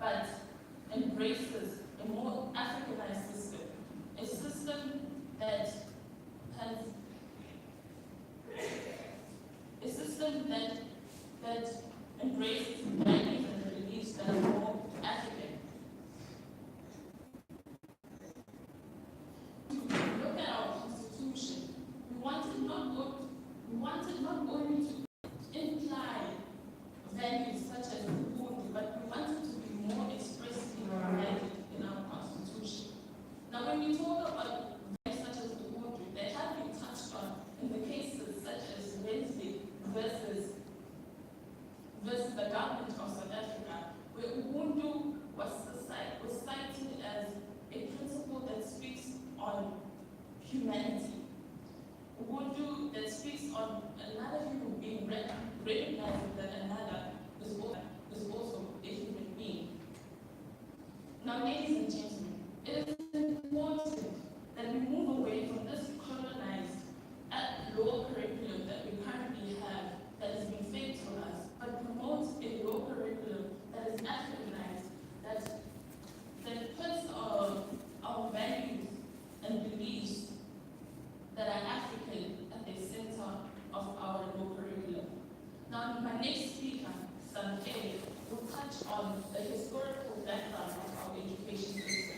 but embraces a more Africanized system, a system that embraces values and beliefs that are more African. To look at our constitution, we wanted not only to imply values such as the Ubuntu, but we wanted to be more explicitly embedded in our constitution. Now, when we talk about values such as the Ubuntu, they have been touched on in the cases such as Wednesday versus the government of South Africa, where Ubuntu was cited as a principle that speaks on humanity. Ubuntu that speaks on another human being, recognizing that another is also a human being. Now, ladies and gentlemen, it is important that we move away from this colonized law curriculum that we currently have that has been fed to us, but promote a law curriculum that is Africanized, that puts our values and beliefs that are African at the center of our law curriculum. Now, my next speaker, Sanke, will touch on the historical background of our education system.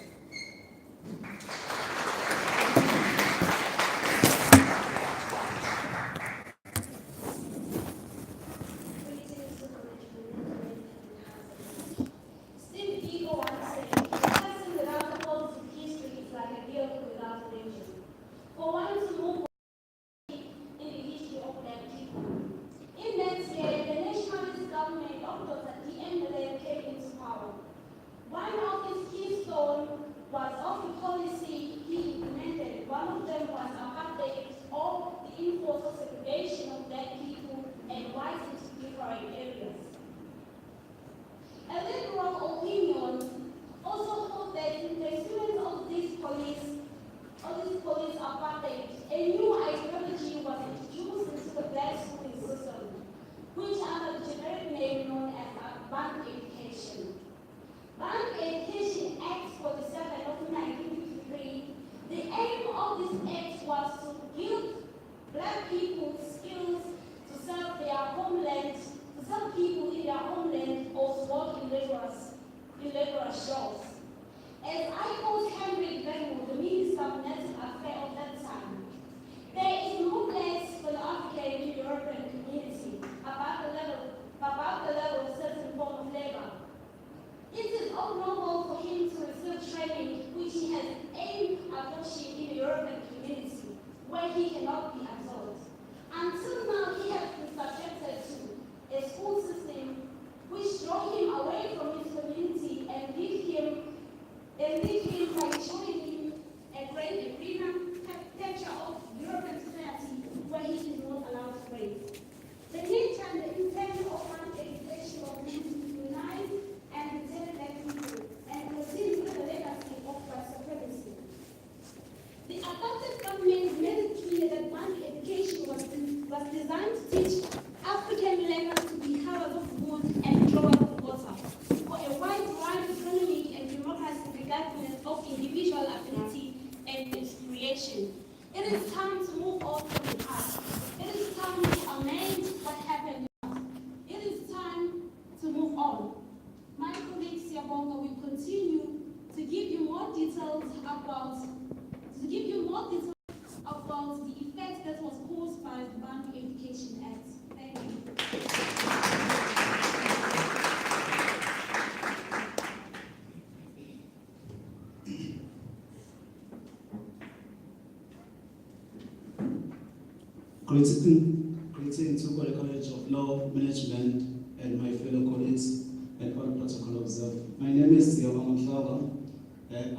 Greetings to the College of Law, Management, and my fellow colleagues and all protocol observed. My name is Yoram Mflaga.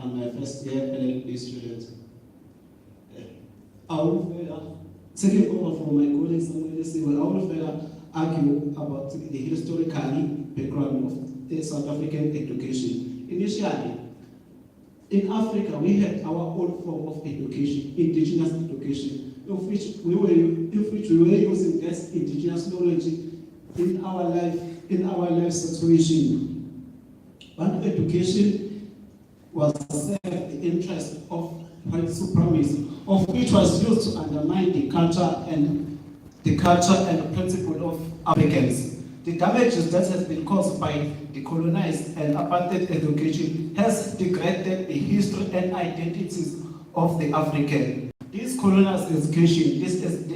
I'm a first year LLB student. I will taking over from my colleagues, I will argue about the historical background of the South African education. Initially, in Africa, we had our own form of education, indigenous education, of which we were using this indigenous knowledge in our life situation. Bantu education was served the interest of white supremacy, of which was used to undermine the culture and the principle of Africans. The damages that has been caused by decolonized and apartheid education has degraded the history and identities of the African. This colonial education, the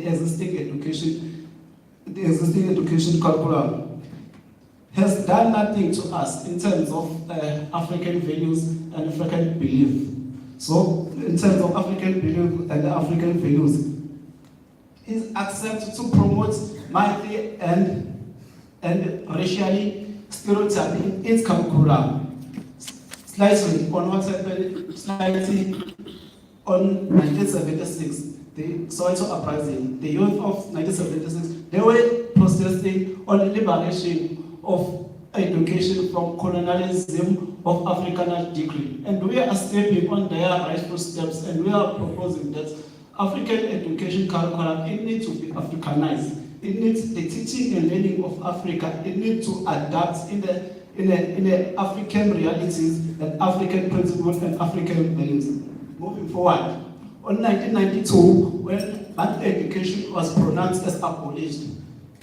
existing education curriculum has done nothing to us in terms of African values and African belief. So, in terms of African belief and African values, is accepted to promote minority and racially stereotyping its curriculum. Slightly on what happened, slightly on 1976, the Soweto uprising, the youth of 1976, they were protesting on the liberation of education from colonialism of African decree. And we are stepping on their rightful steps, and we are proposing that African education curriculum, it needs to be Africanized. It needs the teaching and learning of Africa. It needs to adapt in the African realities and African principles and African values. Moving forward, on 1992, when Bantu education was pronounced as abolished,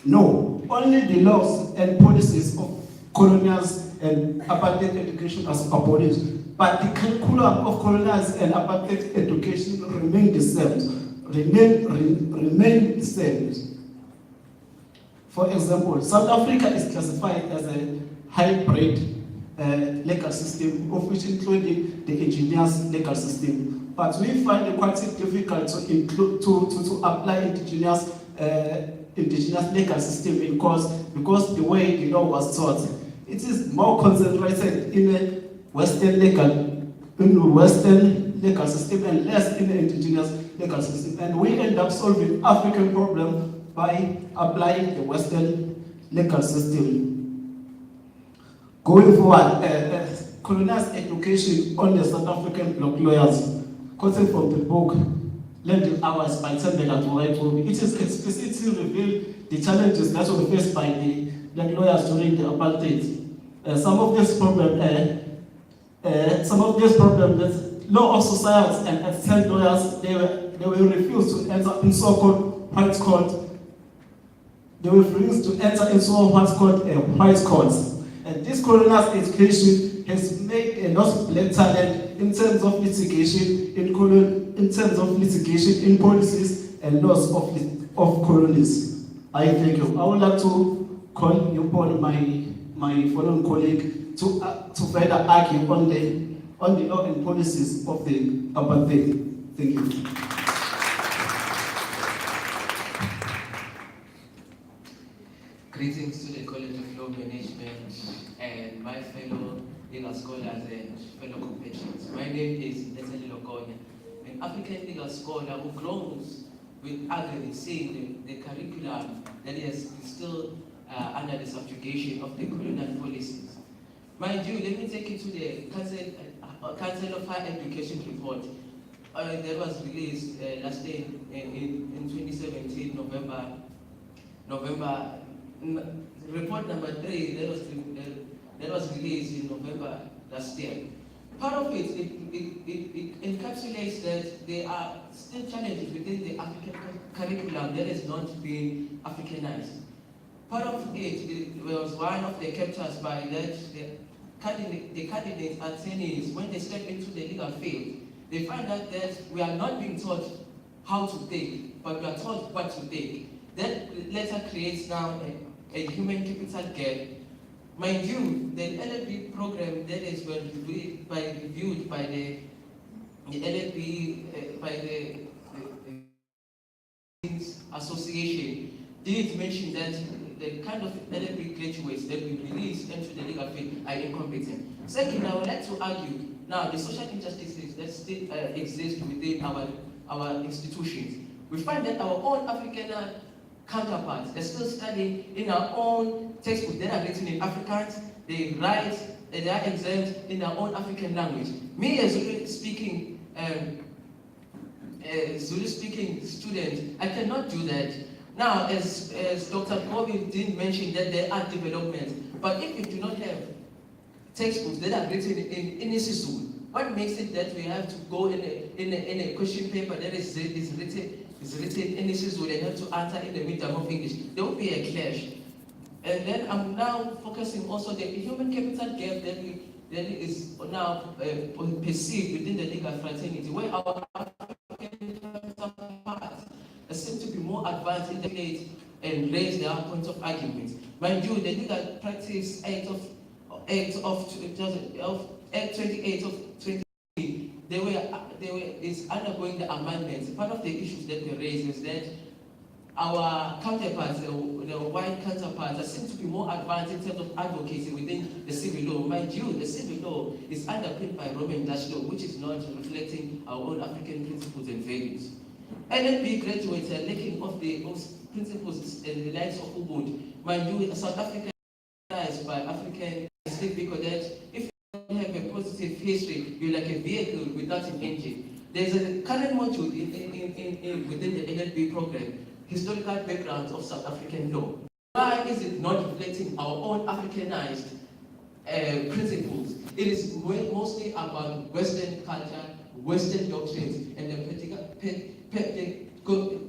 no, only the laws and policies of colonials and apartheid education was abolished, but the curriculum of colonials and apartheid education remained the same. Remain the same. For example, South Africa is classified as a hybrid legal system, of which including the engineers' legal system. But we find it quite difficult to apply indigenous legal system because the way the law was taught, it is more concentrated in a Western legal system and less in the indigenous legal system. And we end up solving African problem by applying the Western legal system. Going forward, colonial education on the South African block lawyers, quoted from the book Lending Hours by Tembela Tuwaitobi, it is explicitly revealed the challenges that were faced by the black lawyers during the apartheid. Some of these problems that law of society and extend lawyers, they were refused to enter in so-called white court. They were refused to enter into what's called white courts. And this colonial education has made a lot of black talent in terms of litigation, in policies and laws of colonies. I thank you. I would like to call upon my following colleague to further argue on the law and policies of the apartheid. Thank you. Greetings to the College of Law Management and my fellow legal scholars and fellow compatriots. My name is Leslie Lokonya, an African legal scholar who grows with agony seeing the curriculum that is still under the subjugation of the colonial policies. Mind you, let me take you to the Council of Higher Education report that was released last year in 2017, November. Report number 3 that was released in November last year. Part of it encapsulates that there are still challenges within the African curriculum that has not been Africanized. Part of it was one of the captures by that the candidates attorneys, when they step into the legal field, they find out that we are not being taught how to think, but we are taught what to think. That later creates now a human capital gap. Mind you, the LLB program that is reviewed by the LLB, by the association, did mention that the kind of LLB graduates that we release into the legal field are incompetent. Second, I would like to argue, now the social injustices that still exist within our institutions. We find that our own African counterparts, they're still studying in our own textbooks that are written in Afrikaans, they write, they are examined in our own African language. Me as a Zulu speaking student, I cannot do that. Now, as Dr. Kobe did mention that there are developments, but if you do not have textbooks that are written in isiZulu. What makes it that we have to go in a question paper that is written in isiZulu and have to answer in the medium of English? There will be a clash. And then I'm now focusing also the human capital gap that is now perceived within the legal fraternity, where our African counterparts seem to be more advanced in the debate and raise their points of argument. Mind you, the Legal Practice Act 28 of 20, is undergoing the amendments. Part of the issues that were raised is that our counterparts, the white counterparts, seem to be more advanced in terms of advocacy within the civil law. Mind you, the civil law is underpinned by Roman Dutch law, which is not reflecting our own African principles and values. LLB graduates are lacking of those principles and the likes of Ubud. Mind you, South Africa is by African because that if you have a positive history, you're like a vehicle without an engine. There's a current module within the LLB program, historical backgrounds of South African law. Why is it not reflecting our own Africanized principles? It is mostly about Western culture, Western doctrines, and the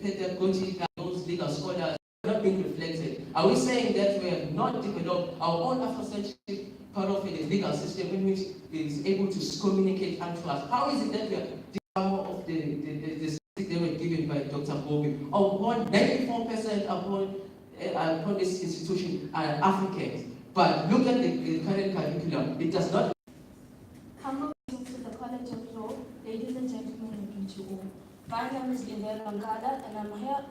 pedagogy, those legal scholars not being reflected. Are we saying that we have not developed our own Afrocentric part of the legal system in which it is able to communicate unto us? How is it that we are some of the statistics that were given by Dr. Bobby, upon 94% upon this institution are Africans? But look at the current curriculum, it does not. Humble greetings to the College of Law, ladies and gentlemen, and to all. My name is Lindela Ngada, and I'm here.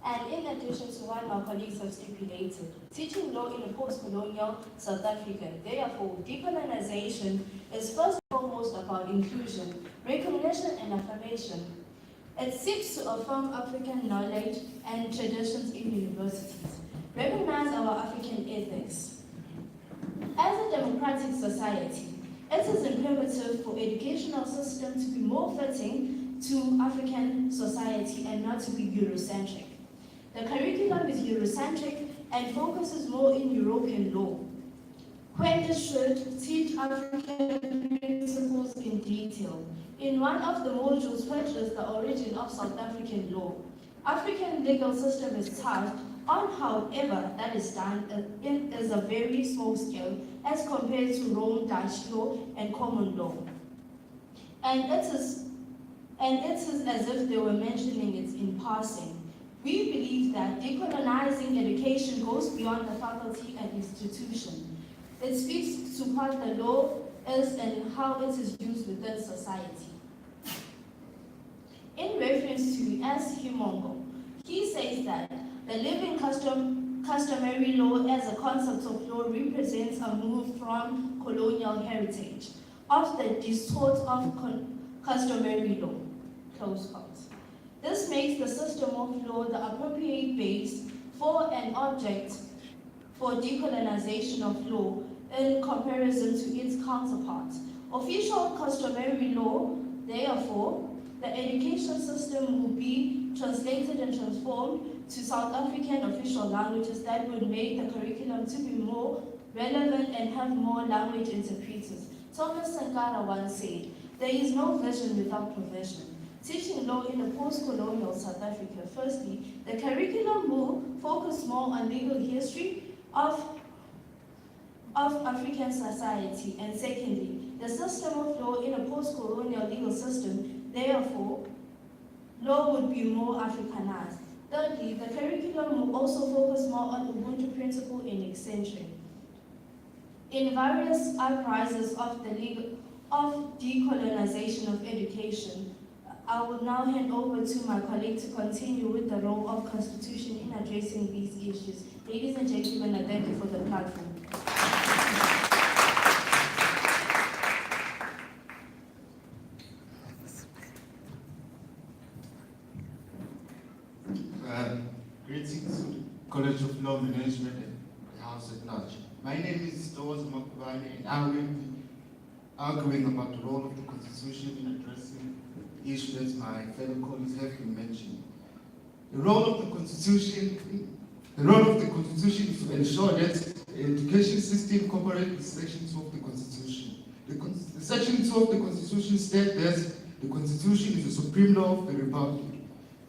And in addition to what my colleagues have stipulated, teaching law in a post-colonial South Africa, therefore, decolonization is first and foremost about inclusion, recognition, and affirmation. It seeks to affirm African knowledge and traditions in universities, recognize our African ethics. As a democratic society, it is imperative for educational system to be more fitting to African society and not to be Eurocentric. The curriculum is Eurocentric and focuses more in European law, when it should teach African principles in detail. In one of the modules, which is the origin of South African law, African legal system is touched on, however, that is done is a very small scale as compared to Rome Dutch law and common law. And it is as if they were mentioning it in passing. We believe that decolonizing education goes beyond the faculty and institution. It speaks to what the law is and how it is used within society. In reference to S. Himongo, he says that the living customary law as a concept of law represents a move from colonial heritage of the distort of customary law, close quote. This makes the system of law the appropriate base for an object for decolonization of law in comparison to its counterparts. Official customary law, therefore, the education system will be translated and transformed to South African official languages that would make the curriculum to be more relevant and have more language interpreters. Thomas Sankara once said, "There is no vision without provision." Teaching law in a post-colonial South Africa, firstly, the curriculum will focus more on legal history of African society, and secondly, the system of law in a post-colonial legal system, therefore, law would be more Africanized. Thirdly, the curriculum will also focus more on Ubuntu principle and eccentric. In various uprisings of decolonization of education, I will now hand over to my colleague to continue with the role of Constitution in addressing these issues. Ladies and gentlemen, I thank you for the platform. Greetings to the College of Law Management and the House at large. My name is Doz Makubane, and I will be arguing about the role of the Constitution in addressing the issue that my fellow colleagues have been mentioning. The role of the Constitution is to ensure that education system cooperates with Section 2 of the Constitution. The Section 2 of the Constitution states that the Constitution is the supreme law of the Republic.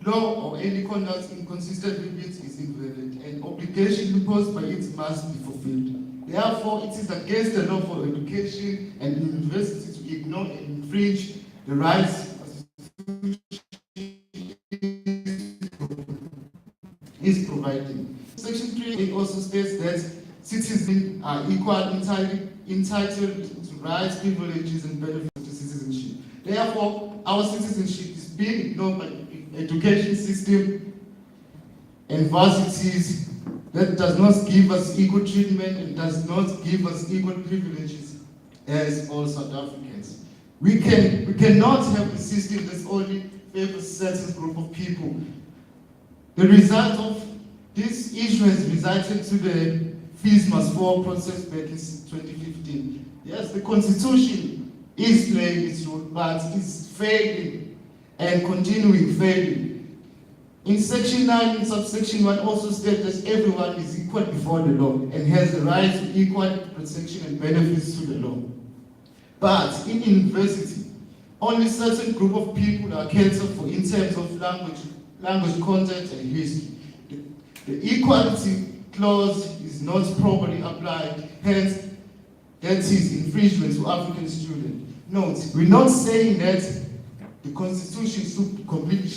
Law or any conduct inconsistent with it is invalid, and obligation imposed by it must be fulfilled. Therefore, it is against the law for education and university to ignore and infringe the rights is providing. Section 3 also states that citizens are entitled to rights, privileges, and benefits of citizenship. Therefore, our citizenship is being ignored by the education system and varsities that does not give us equal treatment and does not give us equal privileges as all South Africans. We cannot have a system that only favors a certain group of people. The result of this issue has resulted to the fees must fall process back in 2015. Yes, the Constitution is playing its role, but it's failing and continuing failing. In Section 9, in subsection 1, also states that everyone is equal before the law and has the right to equal protection and benefits to the law. But in university, only certain group of people are catered for in terms of language content and history. The equality clause is not properly applied, hence that is infringement to African students. Note, we're not saying that the Constitution should completely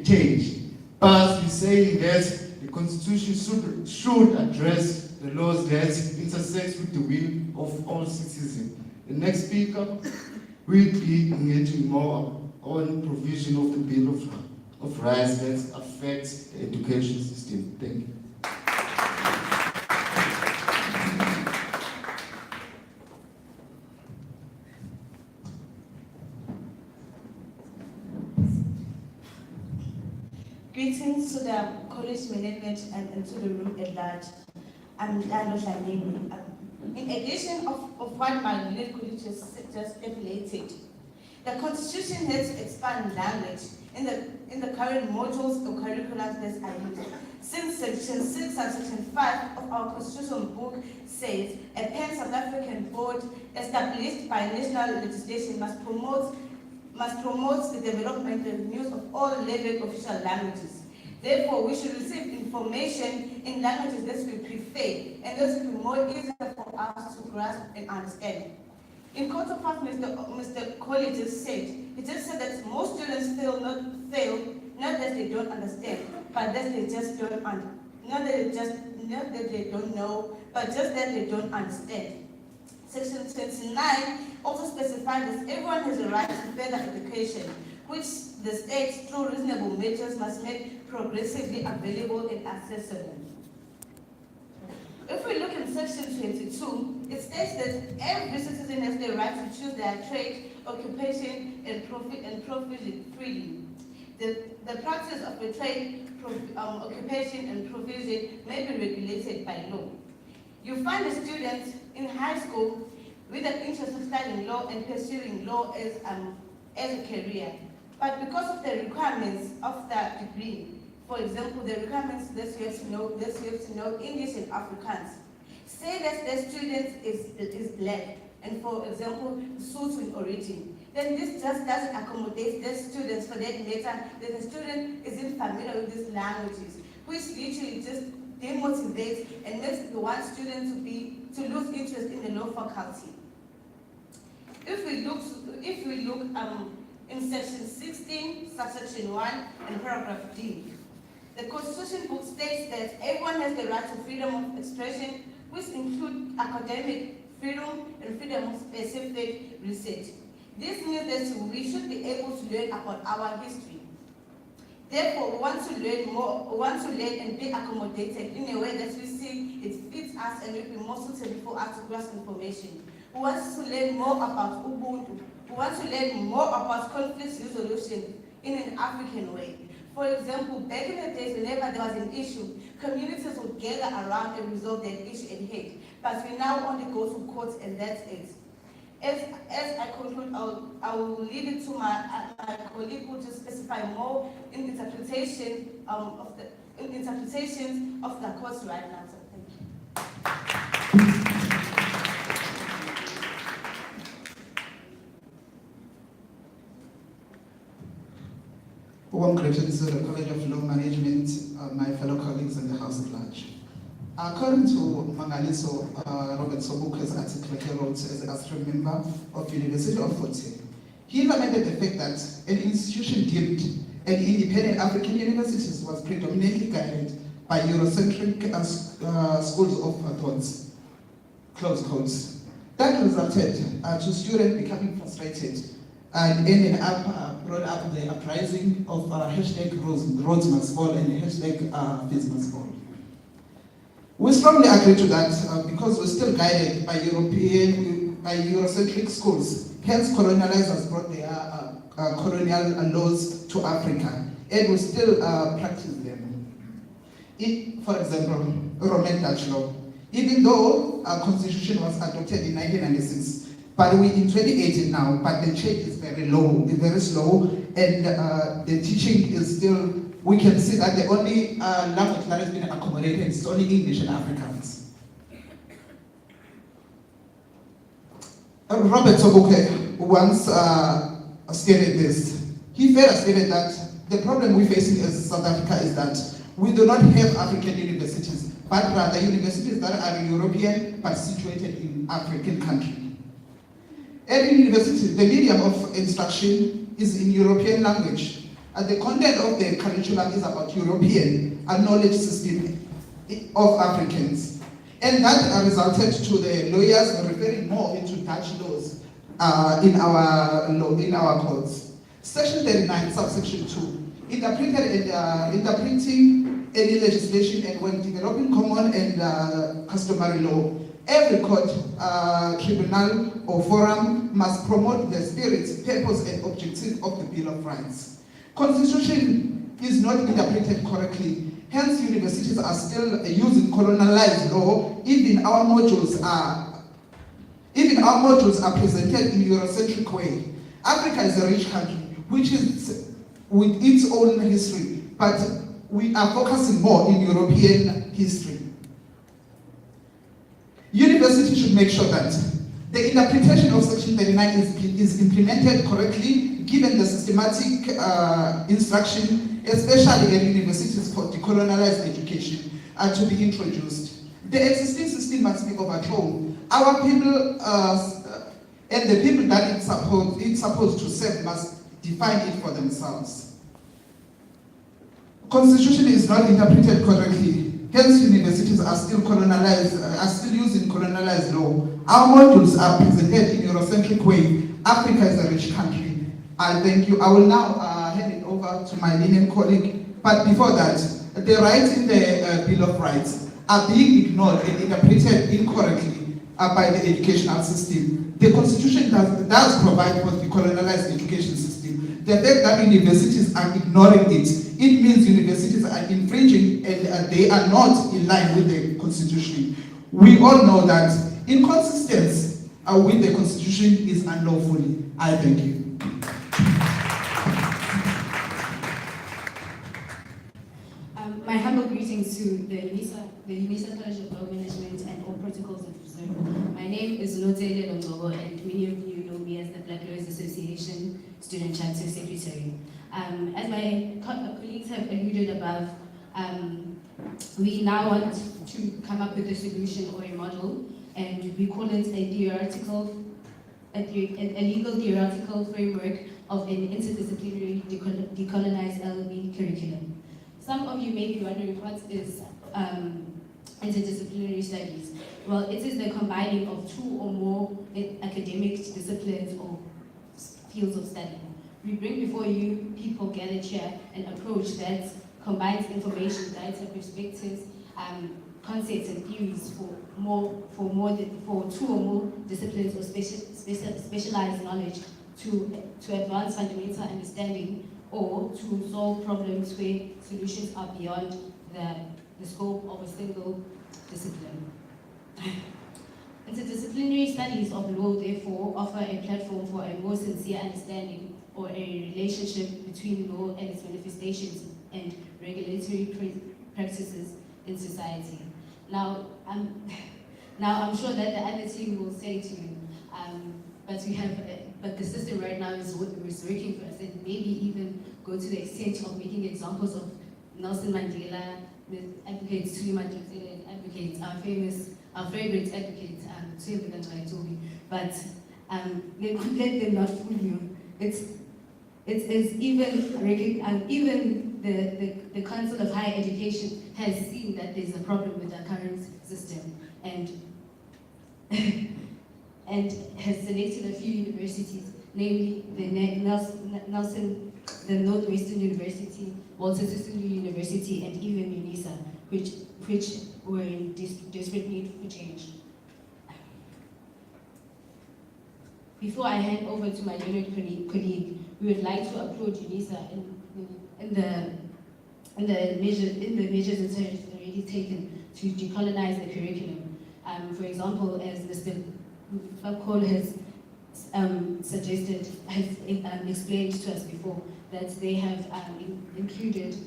change, but we're saying that the Constitution should address the laws that intersect with the will of all citizens. The next speaker will be engaging more on provision of the Bill of Rights that affects the education system. Thank you. Greetings to the college management and to the room at large. I'm Lando Shanini. In addition of what my unit colleague just stipulated, the Constitution has expanded language in the current modules or curriculums that are used. Since Section 6 and Section 5 of our Constitutional book says, a pan-South African board established by national legislation must promote the development and use of all relevant official languages. Therefore, we should receive information in languages that we prefer and that will be more easier for us to grasp and understand. In counterpart, Mr. Colley just said, he just said that most students fail, not that they don't understand, but that they just don't not that they don't know, but just that they don't understand. Section 29 also specifies that everyone has a right to further education, which the state, through reasonable measures, must make progressively available and accessible. If we look in Section 22, it states that every citizen has the right to choose their trade, occupation, and profession freely. The practice of the trade, occupation, and provision may be regulated by law. You find the students in high school with an interest in studying law and pursuing law as a career. But because of the requirements of the degree, for example, the requirements that you have to know English and Afrikaans, say that the student is black, and for example, Sotho in origin, then this just doesn't accommodate the students for that matter, that the student isn't familiar with these languages, which literally just demotivates and makes the one student to lose interest in the law faculty. If we look in Section 16, subsection 1, and paragraph D, the Constitution book states that everyone has the right to freedom of expression, which include academic freedom and freedom of specific research. This means that we should be able to learn about our history. Therefore, we want to learn more, we want to learn and be accommodated in a way that we see it fits us and will be more suitable for us to grasp information. We want to learn more about Ubuntu. We want to learn more about conflict resolution in an African way. For example, back in the days, whenever there was an issue, communities would gather around and resolve that issue at hand. But we now only go to courts and that's it. As I conclude, I will leave it to my colleague who to specify more in interpretation of the courts right now. So thank you. Warm greetings to the College of Law Management, my fellow colleagues in the House at large. According to Mangaliso Robert Sobuke's article he wrote as a member of University of Fort Hare, he lamented the fact that an institution deemed an independent African universities was predominantly guided by Eurocentric schools of thoughts, close quotes. That resulted to students becoming frustrated and ending up, brought up the uprising of hashtag Rhodes must fall and hashtag Fees must fall. We strongly agree to that because we're still guided by Eurocentric schools. Hence, colonializers brought their colonial laws to Africa, and we still practice them. For example, Roman Dutch law. Even though our constitution was adopted in 1996, but we in 2018 now, but the change is very low, very slow, and the teaching is still, we can see that the only language that has been accommodated is only English and Afrikaans. Robert Sobuke once stated this. He further stated that the problem we're facing as South Africa is that we do not have African universities, but rather universities that are European but situated in African countries. Every university, the medium of instruction is in European language, and the content of the curriculum is about European knowledge system of Africans. And that resulted to the lawyers referring more into Dutch laws in our courts. Section 39, subsection 2, interpreting any legislation and when developing common and customary law, every court, tribunal or forum must promote the spirit, purpose and objective of the Bill of Rights. Constitution is not interpreted correctly. Hence, universities are still using colonialized law. Even our modules are presented in a Eurocentric way. Africa is a rich country, which is with its own history, but we are focusing more in European history. University should make sure that the interpretation of Section 39 is implemented correctly, given the systematic instruction, especially at universities for decolonized education, to be introduced. The existing system must be overthrown. Our people and the people that it's supposed to serve must define it for themselves. Constitution is not interpreted correctly. Hence, universities are still using colonialized law. Our modules are presented in a Eurocentric way. Africa is a rich country. I thank you. I will now hand it over to my Lincoln colleague. But before that, the rights in the Bill of Rights are being ignored and interpreted incorrectly by the educational system. The Constitution does provide for the colonialized education system. The fact that universities are ignoring it means universities are infringing and they are not in line with the Constitution. We all know that inconsistency with the Constitution is unlawful. I thank you. My humble greetings to the UNISA College of Law Management and all protocols observed. My name is Notele Longobo, and many of you know me as the Black Lawyers Association Student Chapter Secretary. As my colleagues have alluded above, we now want to come up with a solution or a model, and we call it a legal theoretical framework of an interdisciplinary decolonized LLB curriculum. Some of you may be wondering what is interdisciplinary studies. Well, it is the combining of two or more academic disciplines or fields of study. We bring before you people gathered here an approach that combines information, data, perspectives, concepts and theories for two or more disciplines or specialized knowledge to advance fundamental understanding or to solve problems where solutions are beyond the scope of a single discipline. Interdisciplinary studies of law, therefore, offer a platform for a more sincere understanding or a relationship between law and its manifestations and regulatory practices in society. Now, Now, I'm sure that the other team will say to you, but the system right now is working for us, and maybe even go to the extent of making examples of Nelson Mandela, advocates Tuli Madonsela, advocates our favorite advocate, Toby. But let them not fool you. It's even the Council of Higher Education has seen that there's a problem with our current system, and and has selected a few universities, namely the Northwestern University, Walter Sisulu University, and even UNISA, which were in desperate need for change. Before I hand over to my learned colleague, we would like to applaud UNISA in the measures it has already taken to decolonize the curriculum. For example, as Mr. Fakol has suggested, has explained to us before, that they have included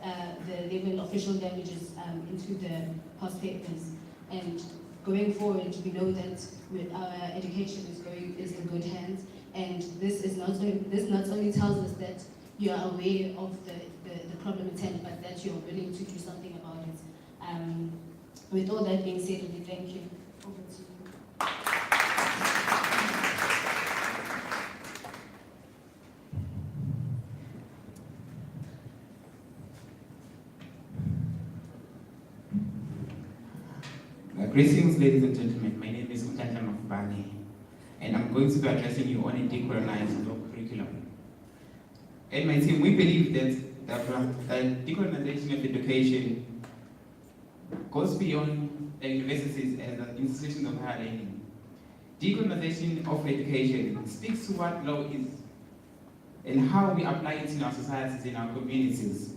the label official damages into the past papers. And going forward, we know that our education is in good hands, and this not only tells us that you are aware of the problem at hand, but that you are willing to do something about it. With all that being said, we thank you. Over to you. Greetings, ladies and gentlemen. My name is Untanta Mafubani, and I'm going to be addressing you on a decolonized law curriculum. And my team, we believe that decolonization of education goes beyond the universities as institutions of higher learning. Decolonization of education speaks to what law is and how we apply it in our societies, in our communities.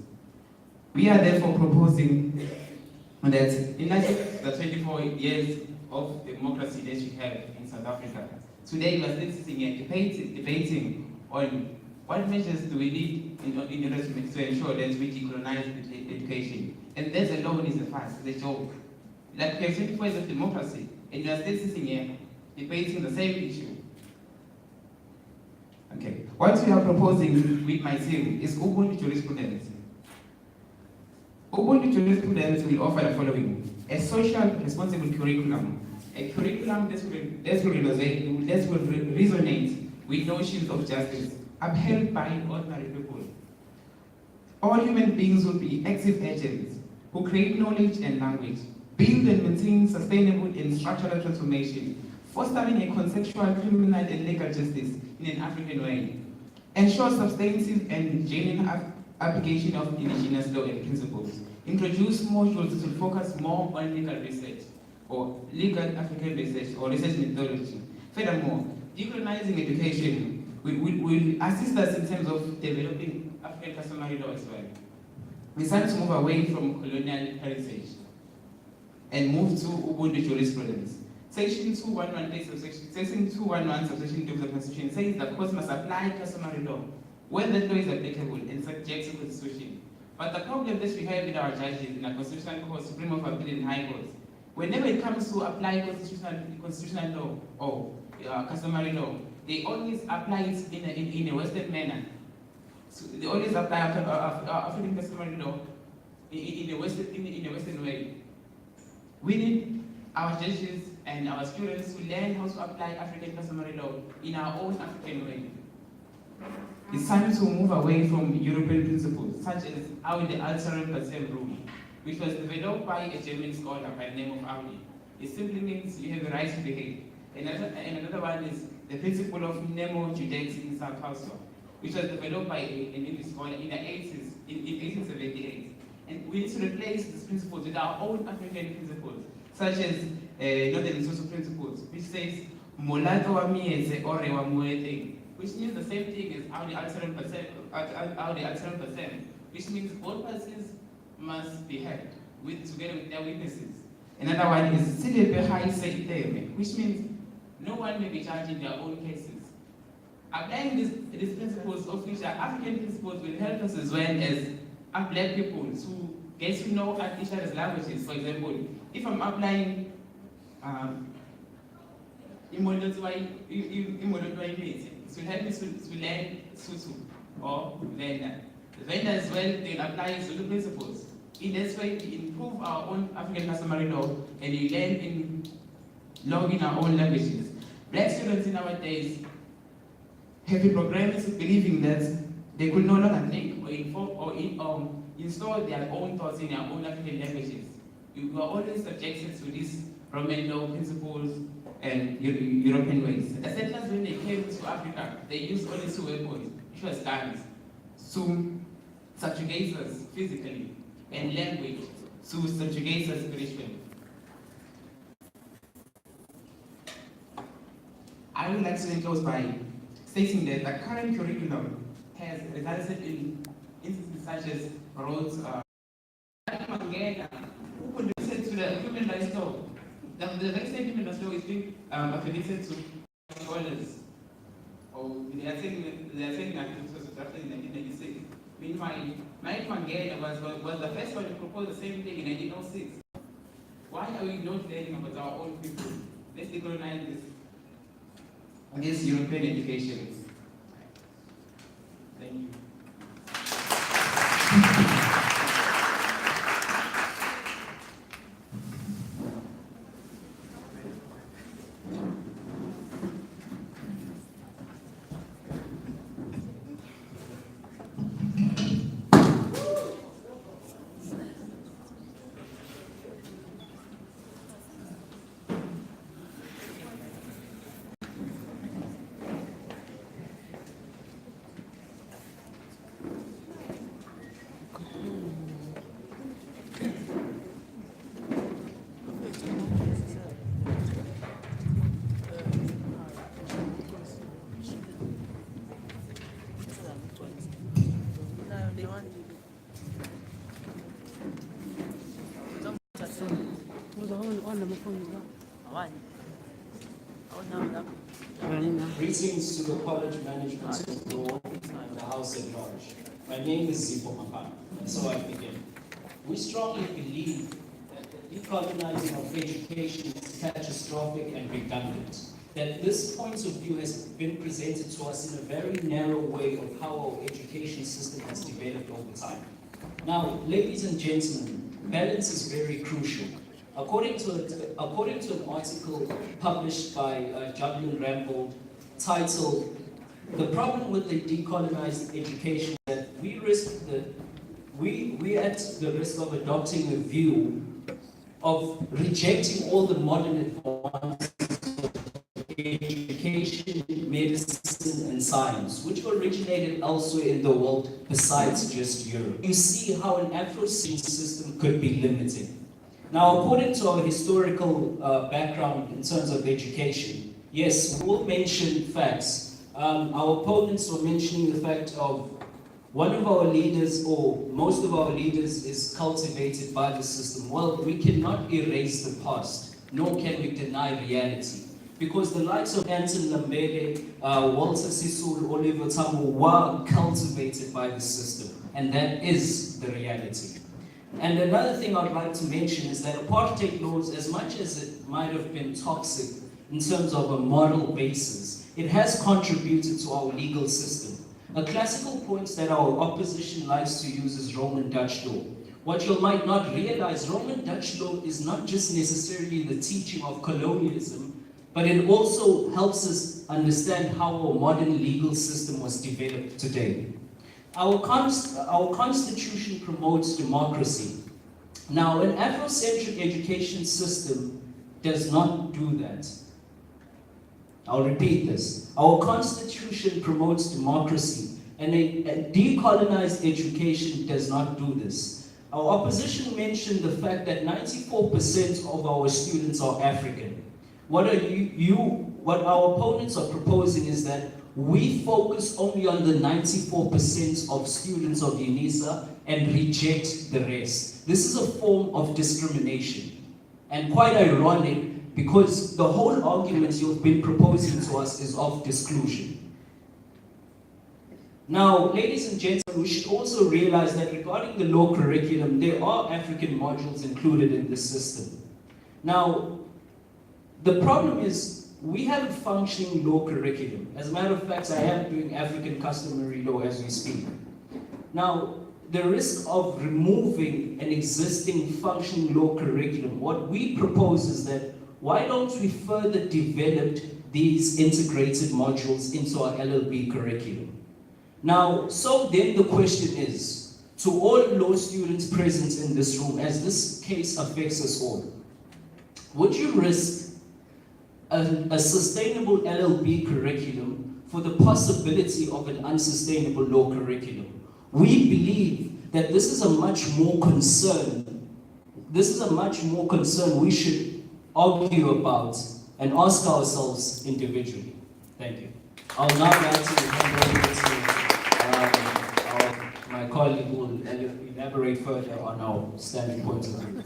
We are therefore proposing that in light of the 24 years of democracy that we have in South Africa, today we are still sitting here debating on what measures do we need in order to ensure that we decolonize education. And that alone is a farce, it's a joke. Like we have 24 years of democracy, and we are still sitting here debating the same issue. Okay, what we are proposing with my team is Ubuntu jurisprudence. Ubuntu jurisprudence will offer the following: a social responsible curriculum, a curriculum that will resonate with notions of justice, upheld by ordinary people. All human beings will be active agents who create knowledge and language, build and maintain sustainable and structural transformation, fostering a conceptual, criminal, and legal justice in an African way, ensure substantive and genuine application of indigenous law and principles, introduce modules that will focus more on legal research, or legal African research, or research methodology. Furthermore, decolonizing education will assist us in terms of developing African customary law as well. We start to move away from colonial heritage and move to Ubuntu jurisprudence. Section 211 subsection 2 of the Constitution says the courts must apply customary law when that law is applicable and subject to Constitution. But the problem that we have with our judges in the Constitutional Court, Supreme Court, and High Courts, whenever it comes to apply constitutional law or customary law, they always apply it in a Western manner. So they always apply African customary law in a Western way. We need our judges and our students to learn how to apply African customary law in our own African way. It's time to move away from European principles, such as Audi Alteram Patem rule, which was developed by a German scholar by the name of Audi. It simply means you have the right to behave. Another one is the principle of Nemo Judex in South Africa, which was developed by an English scholar in the 80s, in 1878. And we need to replace these principles with our own African principles, such as Northern social principles, which says Molato wa mieze ore wa muete, which means the same thing as Audi Alteram Patem, which means both parties must be heard together with their witnesses. Another one is Silepe Hai Seiteme, which means no one may be charged in their own cases. Applying these principles, of which are African principles, will help us as well as black people to get to know each other's languages. For example, if I'm applying imoto wayilethe, it will help me to learn Sutu or Venda. The Venda as well, they apply Zulu principles. In this way, we improve our own African customary law and we learn in law in our own languages. Black students in our days have been programmed into believing that they could no longer think or inform or install their own thoughts in their own African languages. We were always subjected to these Roman law principles and European ways. The settlers, when they came to Africa, they used only two weapons, which was guns, to subjugate us physically, and language to subjugate us spiritually. I would like to close by stating that the current curriculum has resulted in instances such as roads, who contributed to the human rights law. The very same human rights law is being affiliated to scholars. They are saying that it was drafted in 1996. Meanwhile, Mike Mangena was the first one to propose the same thing in 1906. Why are we not learning about our own people? Let's decolonize this European education. Thank you. Greetings to the College Management of Law and the House at Large. My name is Zippo Makana, and so I begin. We strongly believe that the decolonizing of education is catastrophic and redundant. That this point of view has been presented to us in a very narrow way of how our education system has developed over time. Now, ladies and gentlemen, balance is very crucial. According to an article published by Julian Rambold titled, "The Problem with the Decolonized Education is that we at the risk of adopting a view of rejecting all the modern advances of education, medicine, and science, which originated elsewhere in the world besides just Europe. You see how an Afrocentric system could be limited. Now, according to our historical background in terms of education, yes, we'll mention facts. Our opponents were mentioning the fact of one of our leaders, or most of our leaders, is cultivated by the system. Well, we cannot erase the past, nor can we deny reality. Because the likes of Anton Lambele, Walter Sisulu, Oliver Tambo were cultivated by the system, and that is the reality. And another thing I'd like to mention is that apartheid laws, as much as it might have been toxic in terms of a moral basis, it has contributed to our legal system. A classical point that our opposition likes to use is Roman Dutch law. What you might not realize, Roman Dutch law is not just necessarily the teaching of colonialism, but it also helps us understand how our modern legal system was developed today. Our constitution promotes democracy. Now, an Afrocentric education system does not do that. I'll repeat this. Our constitution promotes democracy, and a decolonized education does not do this. Our opposition mentioned the fact that 94% of our students are African. What our opponents are proposing is that we focus only on the 94% of students of UNISA and reject the rest. This is a form of discrimination, and quite ironic because the whole argument you've been proposing to us is of disclusion. Now, ladies and gentlemen, we should also realize that regarding the law curriculum, there are African modules included in the system. Now, The problem is we have a functioning law curriculum. As a matter of fact, I am doing African customary law as we speak. Now, the risk of removing an existing functioning law curriculum, what we propose is that why don't we further develop these integrated modules into our LLB curriculum? Now, so then the question is, to all law students present in this room, as this case affects us all, would you risk a sustainable LLB curriculum for the possibility of an unsustainable law curriculum? We believe that this is a much more concern we should argue about and ask ourselves individually. Thank you. I'll now like to hand over to my colleague who will elaborate further on our standing points of view.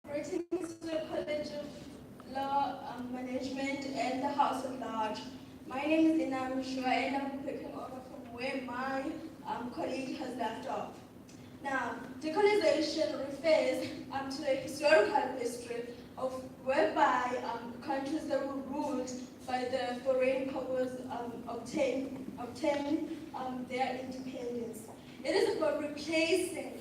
Greetings to the College of Law Management and the House at Large. My name is Inam Shua and I'm picking over from where my colleague has left off. Now, decolonization refers to the historical history of whereby countries that were ruled by the foreign powers obtain their independence. It is about replacing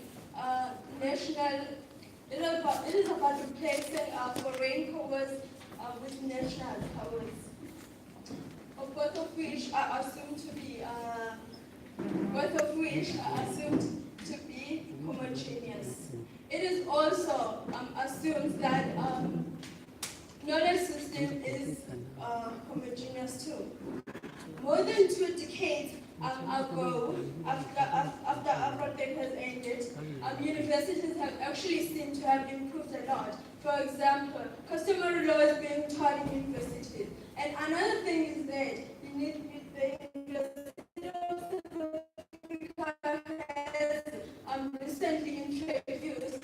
it is about replacing foreign powers with national powers, both of which are assumed to be homogeneous. It is also assumed that knowledge system is homogeneous too. More than 2 decades ago, after apartheid has ended, universities have actually seemed to have improved a lot. For example, customary law is being taught in universities. And another thing is that you need the University of South Africa has recently introduced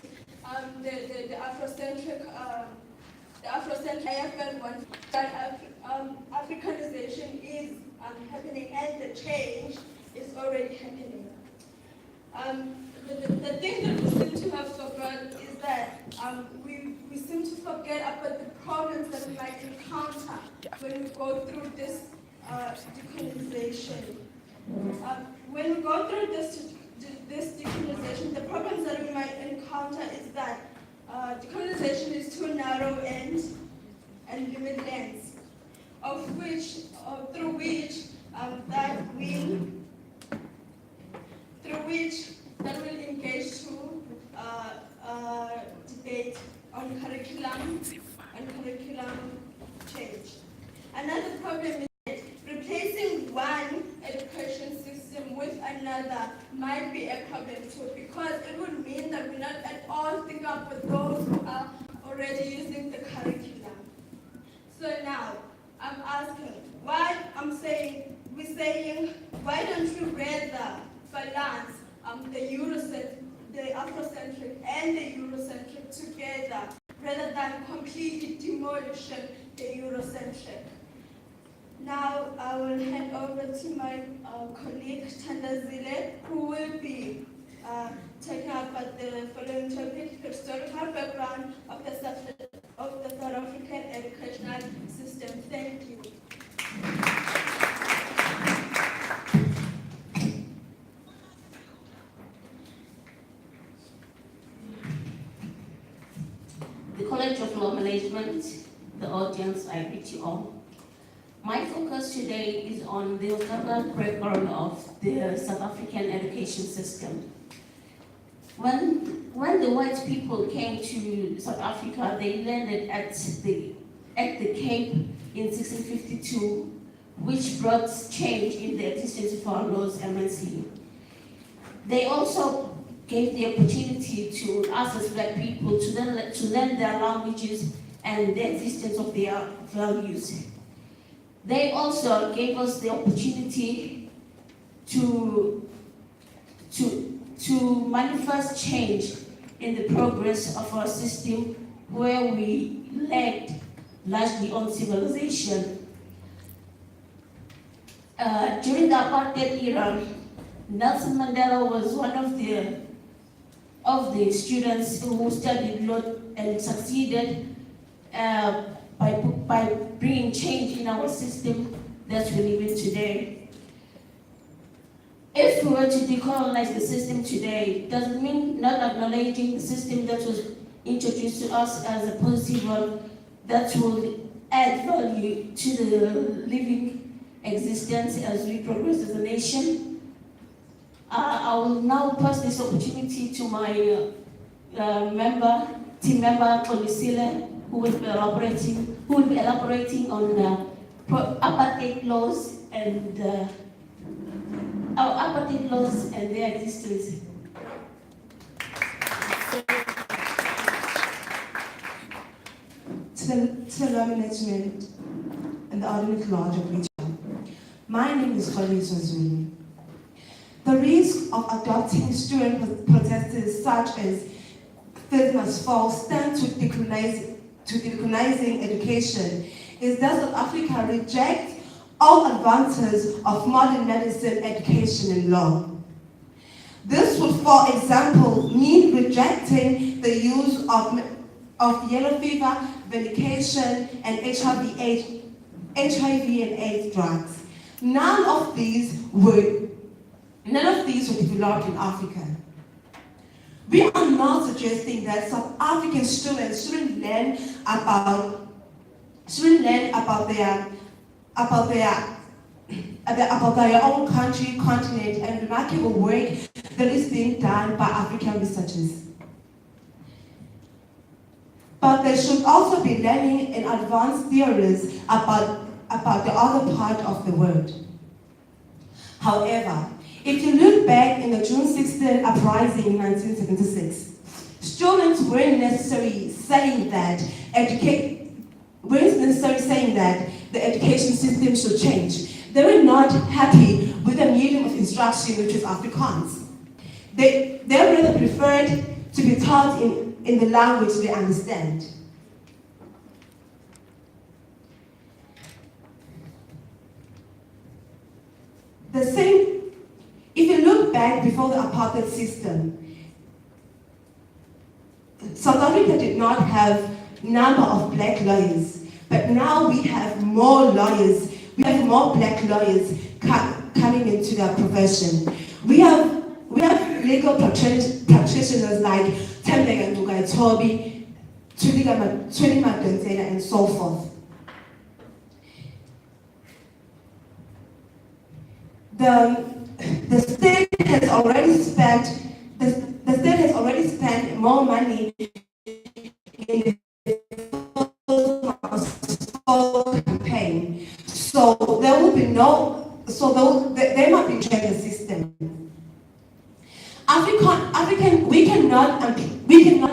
the Afrocentric IFL one, that Africanization is happening and the change is already happening. The thing that we seem to have forgotten is that we seem to forget about the problems that we might encounter when we go through this decolonization. When we go through this decolonization, the problems that we might encounter is that decolonization is too narrow and limitless, through which that will engage to debate on curriculum change. Another problem is that replacing one education system with another might be a problem too, because it would mean that we're not at all thinking about those who are already using the curriculum. So now, I'm asking, we're saying, why don't we rather balance the Afrocentric and the Eurocentric together, rather than completely demolishing the Eurocentric? Now, I will hand over to my colleague Thandazile, who will be taking up the following topic: historical background of the South African educational system. Thank you. The College of Law Management, the audience, I greet you all. My focus today is on the historical background of the South African education system. When the white people came to South Africa, they landed at the Cape in 1652, which brought change in the existence of our laws immensely. They also gave the opportunity to us as Black people to learn their languages and the existence of their values. They also gave us the opportunity to manifest change in the progress of our system, where we lacked largely on civilization. During the apartheid era, Nelson Mandela was one of the students who studied law and succeeded by bringing change in our system that we live in today. If we were to decolonize the system today, it doesn't mean not acknowledging the system that was introduced to us as a positive one that will add value to the living existence as we progress as a nation. I will now pass this opportunity to my team member, Kolisile, who will be elaborating on apartheid laws and their existence. To the law management and the audience large of each other. My name is Kolisile Zulu. The risk of adopting student protesters such as Faith Must Fall stand to decolonizing education is that South Africa rejects all advances of modern medicine, education, and law. This would, for example, mean rejecting the use of yellow fever, medication, and HIV and AIDS drugs. None of these were developed in Africa. We are not suggesting that South African students shouldn't learn about their own country, continent, and remarkable work that is being done by African researchers. But they should also be learning in advanced theories about the other part of the world. However, if you look back in the June 16 uprising in 1976, students weren't necessarily saying that the education system should change. They were not happy with the medium of instruction, which is Afrikaans. They rather preferred to be taught in the language they understand. If you look back before the apartheid system, South Africa did not have number of black lawyers, but now we have more lawyers. We have more black lawyers coming into the profession. We have legal practitioners like Tembeka Tobi, Tuli Madonsela, and so forth. The state has already spent more money in the campaign, so there will be they might be changing the system. We cannot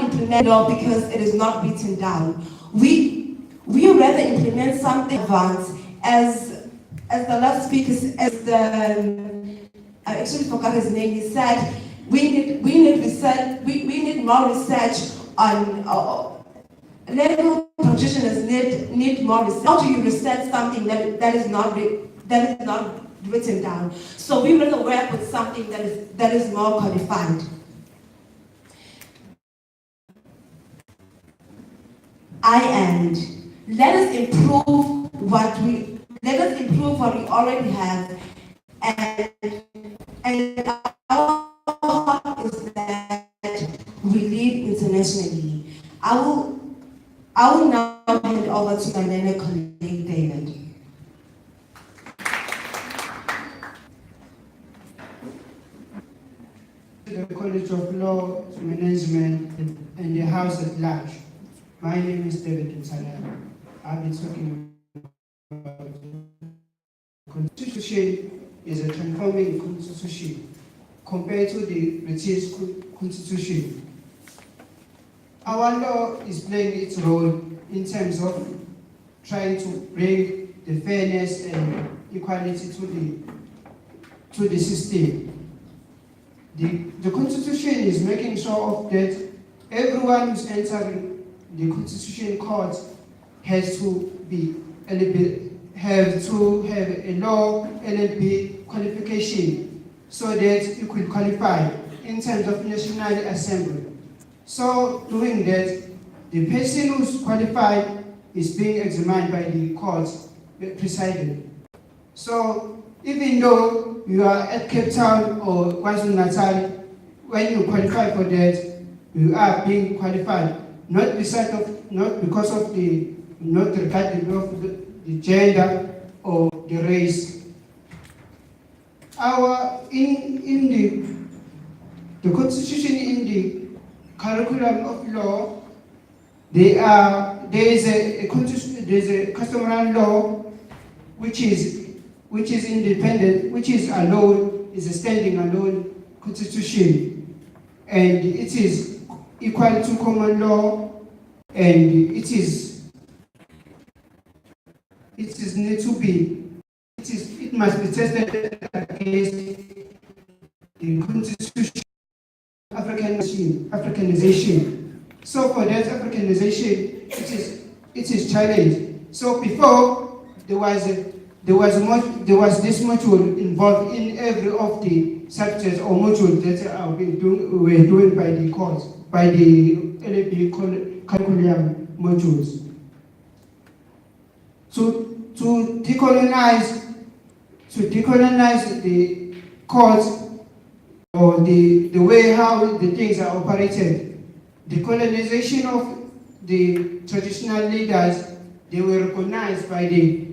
implement law because it is not written down. We rather implement something advanced as the last speaker, I actually forgot his name. He said we need research. We need more research on legal practitioners need more research. How do you research something that is not written down? So we rather work with something that is more codified. Let us improve what we already have, and our hope is that we lead internationally. I will now hand over to my learned colleague David. The College of Law Management and the House at large. My name is David Msalem. I'll be talking about the Constitution is a transforming constitution compared to the British Constitution. Our law is playing its role in terms of trying to bring the fairness and equality to the system. The Constitution is making sure that everyone who's entering the Constitution court has to be have to have a low LLB qualification so that you could qualify in terms of National Assembly. So doing that, the person who's qualified is being examined by the court presiding. So even though you are at Cape Town or KwaZulu-Natal, when you qualify for that, you are being qualified, not because of the, not regarding of the gender or the race. In the constitution, in the curriculum of law, there is a customary law which is independent, which is alone, is a standing alone constitution, and it is equal to common law, and it must be tested against the constitution of Africanization. So for that Africanization, it is challenged. So before there was this module involved in every of the subjects or modules that were doing by the course, by the LAB curriculum modules. To decolonize the courts or the way how the things are operated, the colonization of the traditional leaders, they were recognized by the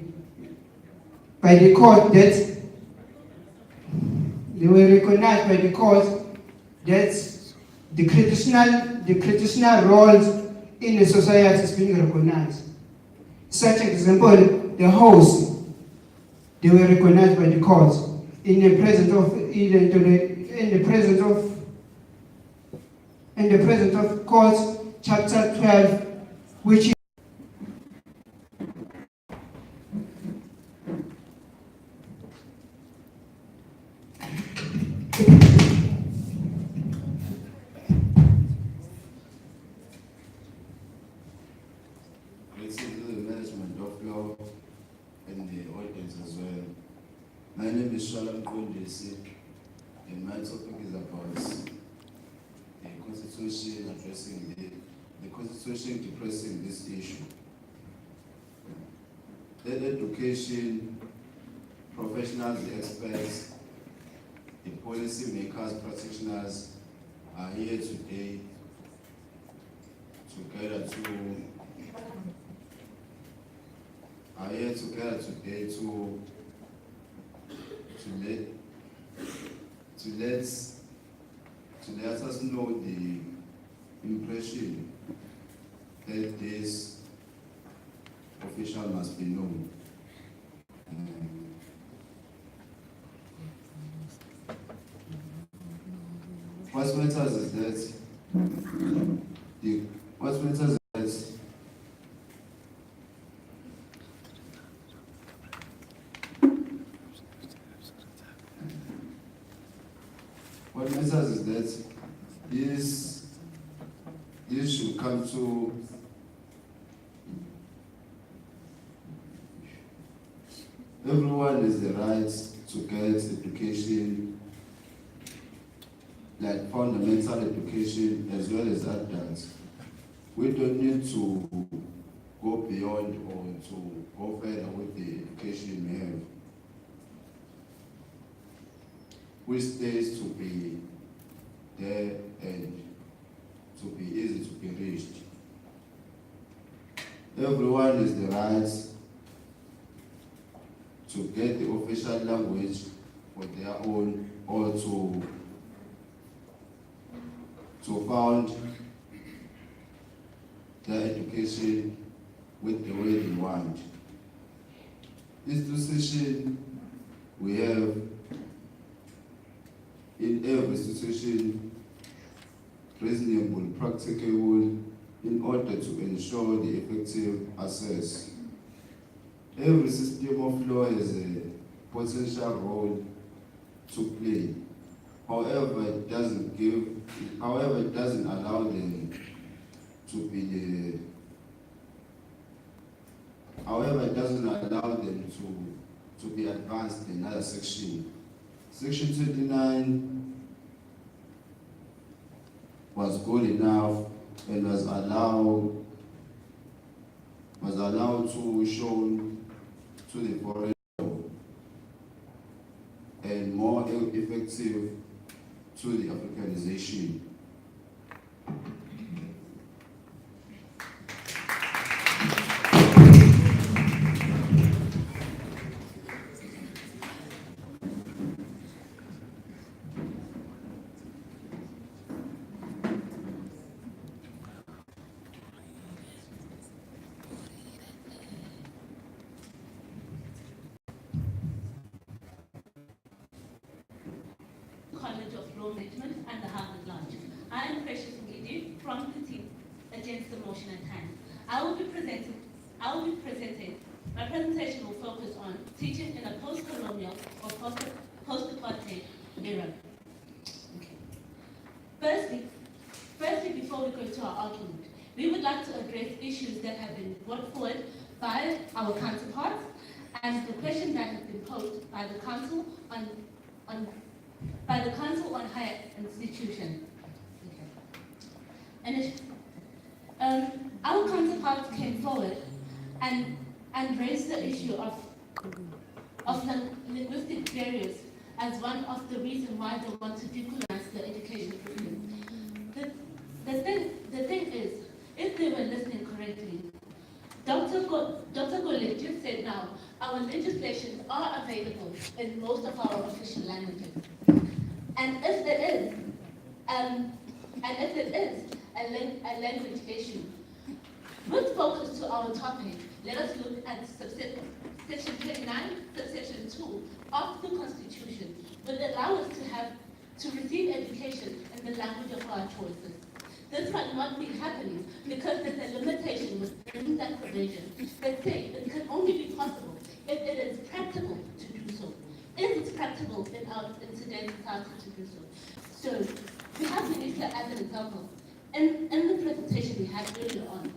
court that the traditional roles in the society is being recognized. Such example, the host, they were recognized by the court in the presence of court chapter 12, which is My name is Shalom Kondesi, and my topic is about the Constitution addressing the Constitution depressing this issue. That education, professionals, the experts, the policy makers, practitioners are here today to let us know the impression that this official must be known. What matters is that what matters is that this should come to everyone has the right to get education, like fundamental education as well as adults. We don't need to go beyond or to go further with the education we have, which stays to be there and to be easy to be reached. Everyone has the right to get the official language for their own, or to found their education with the way they want. This decision we have in every institution reasonable, practicable, in order to ensure the effective access. Every system of law has a potential role to play. However, it doesn't allow them to be However, it doesn't allow them to be advanced in another section. Section 29 was good enough and was allowed to show to the foreign and more effective to the Africanization. College of Law Management and the Harvard Lodge. I am Precious Ngidi from the team against the motion at hand. I will be presenting. My presentation will focus on teaching in a post-colonial or post-apartheid era. Okay. Firstly, before we go to our argument, we would like to address issues that have been brought forward by our counterparts and the question that has been posed by the Council on Higher Institutions. Okay. And our counterparts came forward and raised the issue of linguistic barriers as one of the reasons why they want to decolonize the education system. The thing is, if they were listening correctly, Dr. Golek just said now, our legislations are available in most of our official languages. And if there is a language issue, with focus to our topic, let us look at section 29, subsection 2 of the Constitution, will allow us to receive education in the language of our choices. This might not be happening because there's a limitation within that provision that says it can only be possible if it is practical to do so. If it's practical in today's society to do so. So we have Minister as an example. In the presentation we had earlier on,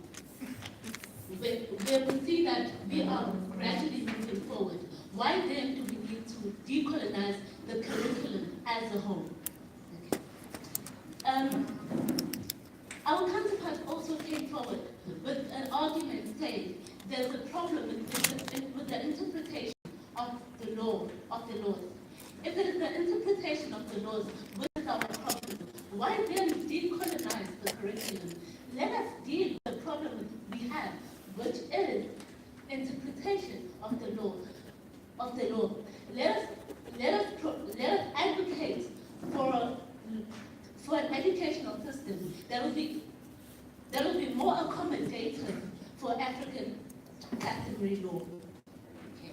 where we see that we are gradually moving forward. Why then do we need to decolonize the curriculum as a whole? Okay. Our counterpart also came forward with an argument saying there's a problem with the interpretation of the laws. If it is the interpretation of the laws which is our problem, why then decolonize the curriculum? Let us deal with the problem we have, which is interpretation of the law. Let us advocate for an educational system that will be more accommodative for African customary law. Okay.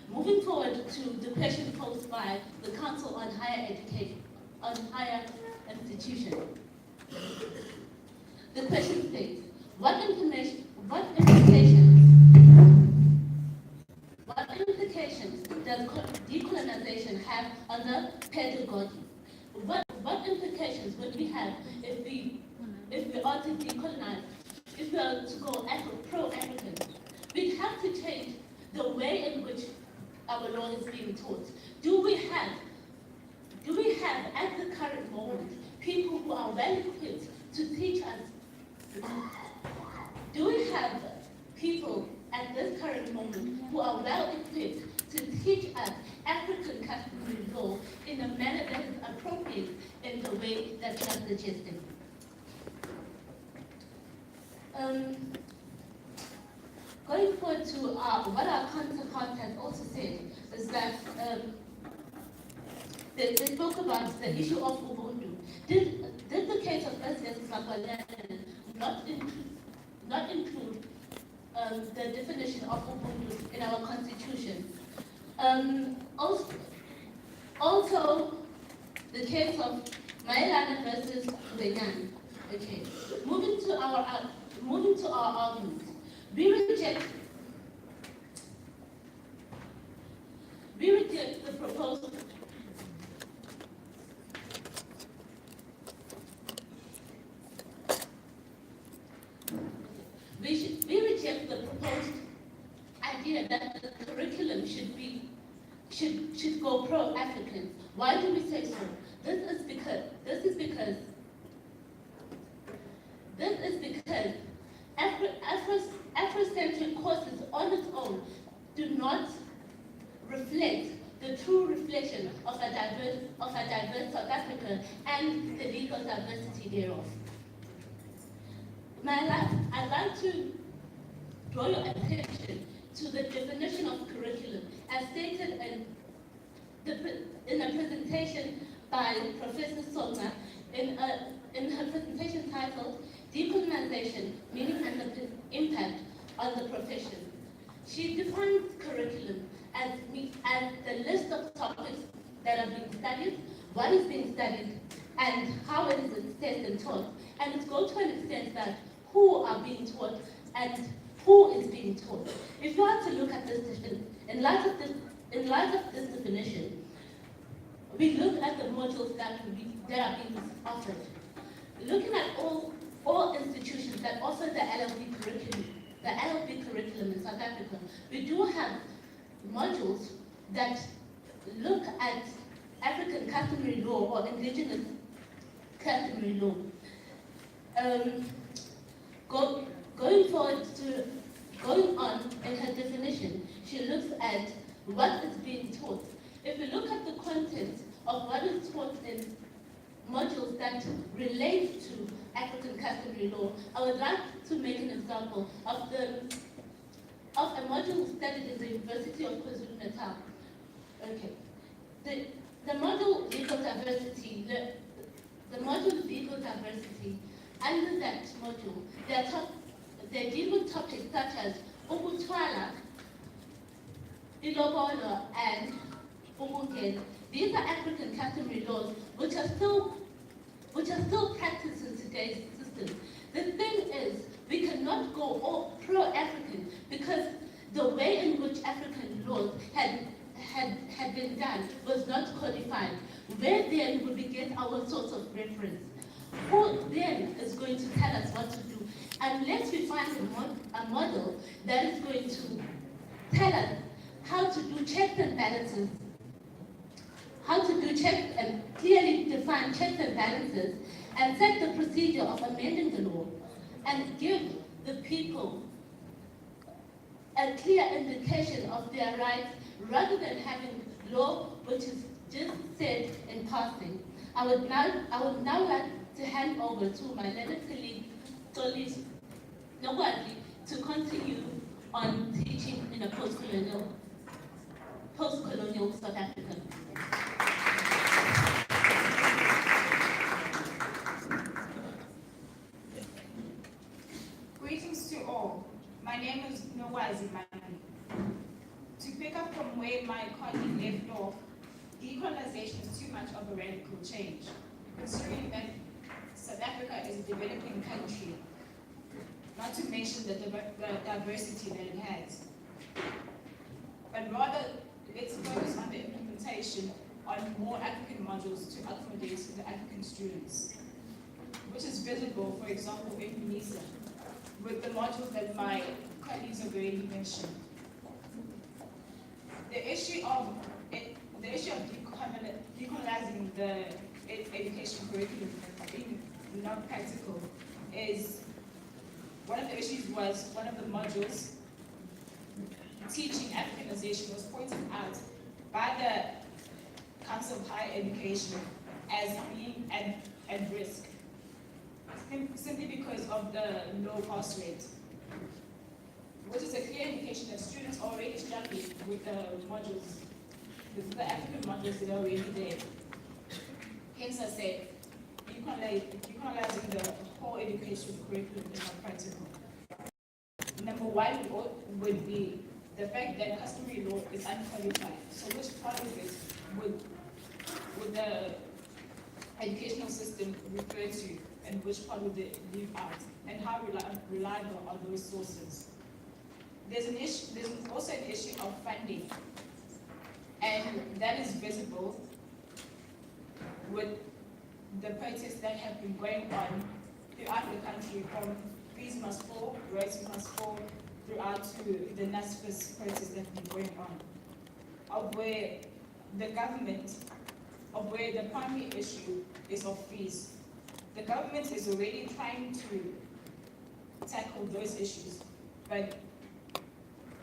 Moving forward to the question posed by the Council on Higher Education, on Higher Institutions. The question states, what implications does decolonization have on the pedagogy? What implications would we have if we are to decolonize, if we are to go pro-African? We have to change the way in which our law is being taught. Do we have at the current moment people who are well equipped to teach us? Do we have people at this current moment who are well equipped to teach us African customary law in a manner that is appropriate in the way that you have suggested? Going forward to what our counterpart has also said is that they spoke about the issue of Ubuntu. Did the case of S.S. Makwalana not include the definition of Ubuntu in our constitution? Also, the case of Maelana versus Benyan. Okay, moving to our argument, we reject the proposal. We reject the proposed idea that the curriculum should go pro-African. Why do we say so? This is because Afrocentric courses on its own do not reflect the true reflection of a diverse South Africa and the legal diversity thereof. I'd like to draw your attention to the definition of curriculum as stated in a presentation by Professor Soma in her presentation titled Decolonization, Meaning and the Impact on the Profession. She defines curriculum as the list of topics that are being studied, what is being studied, and how it is assessed and taught. And it goes to an extent that who are being taught and who is being taught. If you are to look at this definition, in light of this definition, we look at the modules that are being offered. Looking at all institutions that offer the LLB curriculum in South Africa, we do have modules that look at African customary law or indigenous customary law. Going on in her definition, she looks at what is being taught. If we look at the content of what is taught in modules that relate to African customary law, I would like to make an example of a module studied in the University of KwaZulu-Natal. Okay. The module legal diversity, the module legal diversity, under that module, they deal with topics such as ubutwala, ilobolo, and ubungena. These are African customary laws which are still practiced in today's system. The thing is, we cannot go all pro-African because the way in which African laws had been done was not codified. Where then would we get our source of reference? Who then is going to tell us what to do? Unless we find a model that is going to tell us how to do checks and balances, how to do checks and clearly define checks and balances, and set the procedure of amending the law, and give the people a clear indication of their rights rather than having law which is just said in passing. I would now like to hand over to my learned colleague, Solis Nogwadi, to continue on teaching in a post-colonial South Africa. Greetings to all. My name is Nogwadi Mani. To pick up from where my colleague left off, decolonization is too much of a radical change, considering that South Africa is a developing country, not to mention the diversity that it has. But rather, let's focus on the implementation on more African modules to accommodate the African students, which is visible, for example, in UNISA, with the modules that my colleagues have already mentioned. The issue of decolonizing the education curriculum and being not practical is one of the issues. Was one of the modules teaching Africanization was pointed out by the Council of Higher Education as being at risk, simply because of the low pass rate, which is a clear indication that students are already struggling with the modules, with the African modules that are already there. Hence I said, decolonizing the whole education curriculum is not practical. Number one would be the fact that customary law is unqualified. So which part of it would the educational system refer to, and which part would they leave out? And how reliable are those sources? There's also an issue of funding, and that is visible with the protests that have been going on throughout the country, from fees must fall, rates must fall, throughout to the NASFA's process that's been going on, of where the government, of where the primary issue is of fees. The government is already trying to tackle those issues, but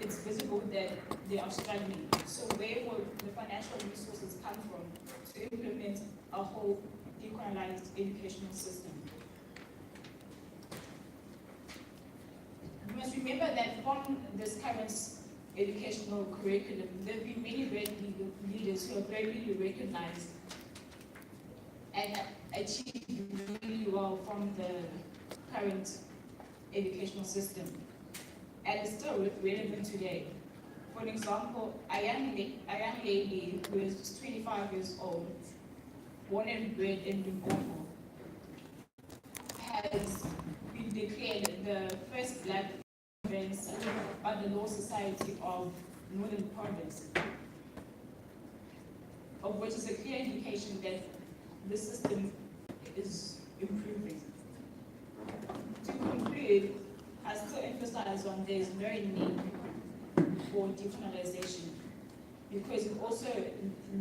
it's visible that they are struggling. So where will the financial resources come from to implement a whole decolonized educational system? You must remember that from this current educational curriculum, there have been many red leaders who are very really recognized and achieved really well from the current educational system. And it's still relevant today. For example, a young lady who is 25 years old, born and bred in Limpopo, has been declared the first black prince by the Law Society of Northern Province, of which is a clear indication that the system is improving. To conclude, I still emphasize on there is no need for decolonization because it also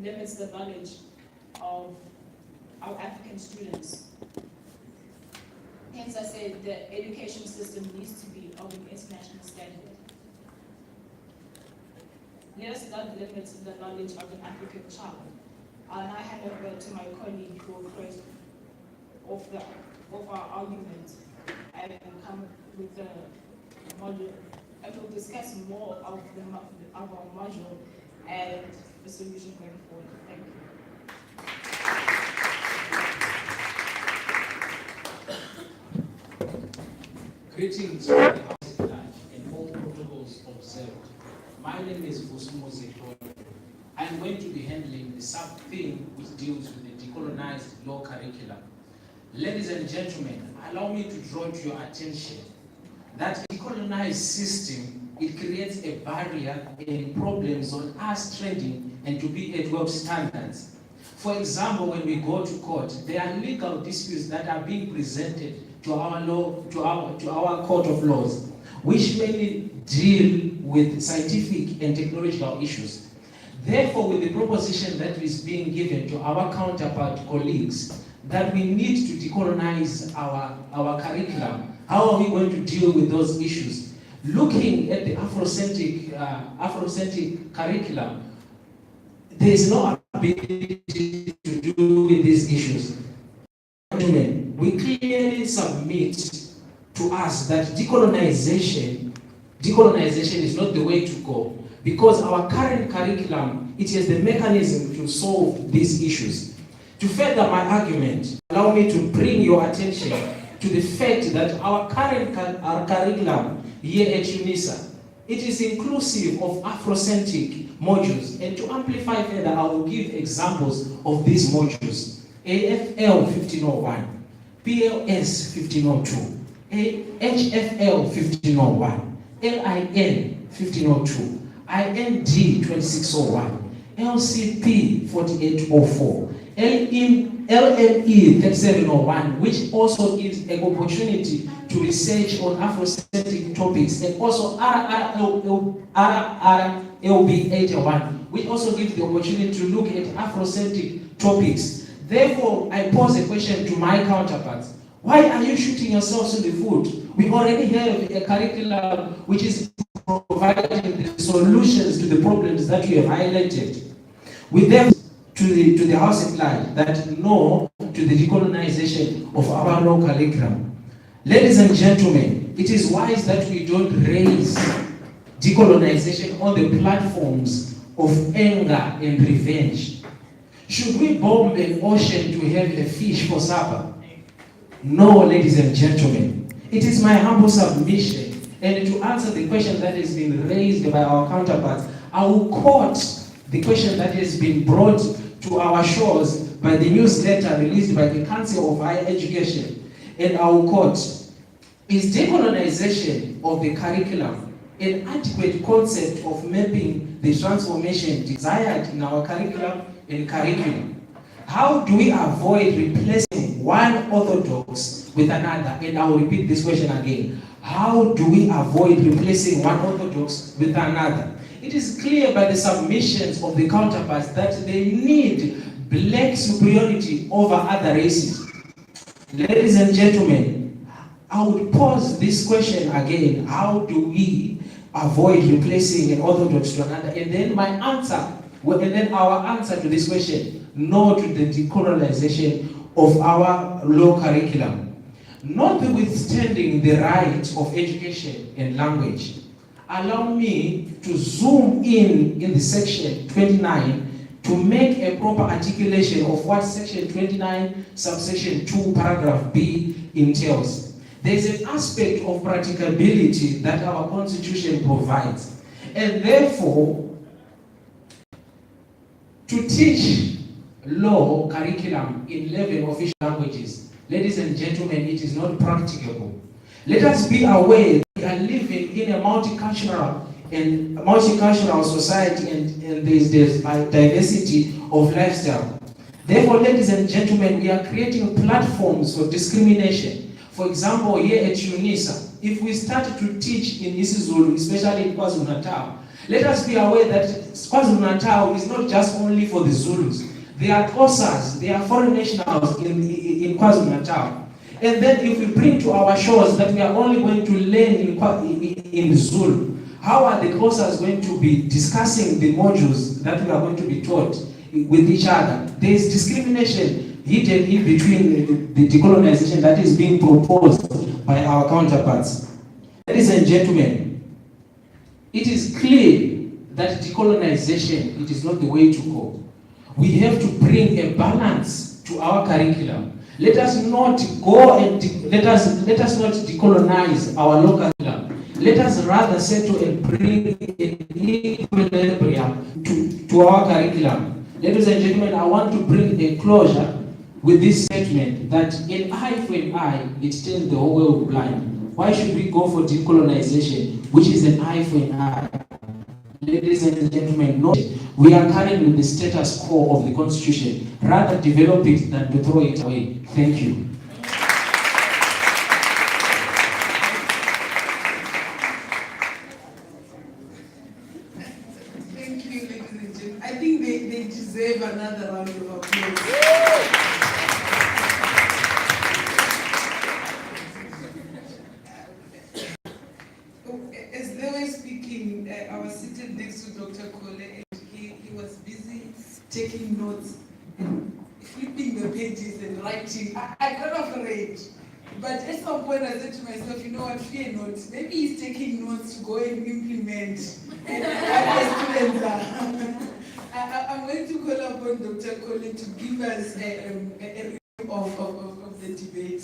limits the knowledge of our African students. Hence I said the education system needs to be of an international standard. Let us not limit the knowledge of an African child. I'll now hand over to my colleague who will close off our argument and come with the module, and we'll discuss more of our module and the solution going forward. Thank you. Greetings to the House at large and all protocols observed. My name is Vusumo Zekro. I'm going to be handling the sub-theme which deals with the decolonized law curriculum. Ladies and gentlemen, allow me to draw to your attention that decolonized system, it creates a barrier and problems on us trending and to be at world standards. For example, when we go to court, there are legal disputes that are being presented to our law, to our court of laws, which mainly deal with scientific and technological issues. Therefore, with the proposition that is being given to our counterpart colleagues, that we need to decolonize our curriculum, how are we going to deal with those issues? Looking at the Afrocentric curriculum, there is no ability to do with these issues. We clearly submit to us that decolonization is not the way to go, because our current curriculum, it has the mechanism to solve these issues. To further my argument, allow me to bring your attention to the fact that our curriculum here at UNISA, it is inclusive of Afrocentric modules. And to amplify further, I will give examples of these modules. AFL 1501, PLS 1502, HFL 1501, LIN 1502, IND 2601, LCP 4804, LME 3701, which also gives an opportunity to research on Afrocentric topics, and also RRLB 81, which also gives the opportunity to look at Afrocentric topics. Therefore, I pose a question to my counterparts. Why are you shooting yourselves in the foot? We already have a curriculum which is providing the solutions to the problems that you have highlighted. We then to the House at large that no to the decolonization of our law curriculum. Ladies and gentlemen, it is wise that we don't raise decolonization on the platforms of anger and revenge. Should we bomb an ocean to have a fish for supper? No, ladies and gentlemen. It is my humble submission, and to answer the question that has been raised by our counterparts, I will quote the question that has been brought to our shores by the newsletter released by the Council of Higher Education. And I will quote, "Is decolonization of the curriculum an adequate concept of mapping the transformation desired in our curriculum and curriculum? How do we avoid replacing one orthodox with another, and I will repeat this question again. How do we avoid replacing one orthodox with another? It is clear by the submissions of the counterparts that they need black superiority over other races. Ladies and gentlemen, I would pose this question again. How do we avoid replacing an orthodox to another? And then my answer, and then our answer to this question, no to the decolonization of our law curriculum. Notwithstanding the right of education and language, allow me to zoom in the section 29 to make a proper articulation of what section 29 subsection 2 paragraph B entails. There is an aspect of practicability that our constitution provides, and therefore to teach law curriculum in 11 official languages, ladies and gentlemen, it is not practicable. Let us be aware that we are living in a multicultural society, and there's diversity of lifestyle. Therefore, ladies and gentlemen, we are creating platforms for discrimination. For example, here at UNISA, if we start to teach in isiZulu, especially in KwaZulu-Natal, let us be aware that KwaZulu-Natal is not just only for the Zulus. There are Xhosas, there are foreign nationals in KwaZulu-Natal. And then if we bring to our shores that we are only going to learn in Zulu, how are the Xhosas going to be discussing the modules that we are going to be taught with each other? There is discrimination hidden in between the decolonization that is being proposed by our counterparts. Ladies and gentlemen, it is clear that decolonization, it is not the way to go. We have to bring a balance to our curriculum. Let us not go and let us not decolonize our local curriculum. Let us rather settle and bring an equilibrium to our curriculum. Ladies and gentlemen, I want to bring a closure with this statement that an eye for an eye, it turns the whole world blind. Why should we go for decolonization, which is an eye for an eye? Ladies and gentlemen, no, we are carrying with the status quo of the Constitution. Rather develop it than to throw it away. Thank you. Thank you, ladies and gentlemen. I think they deserve another round of applause. As they were speaking, I was sitting next to Dr. Kole, and he was busy taking notes and flipping the pages and writing. I got afraid. But at some point I said to myself, you know what, fear not. Maybe he's taking notes to go and implement. And students are. I'm going to call upon Dr. Kole to give us a review of the debate.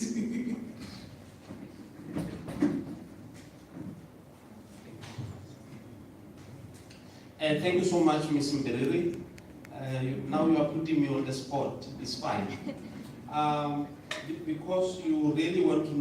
Thank you so much, Ms. Mberiri. Now you are putting me on the spot. It's fine. Because you really want to know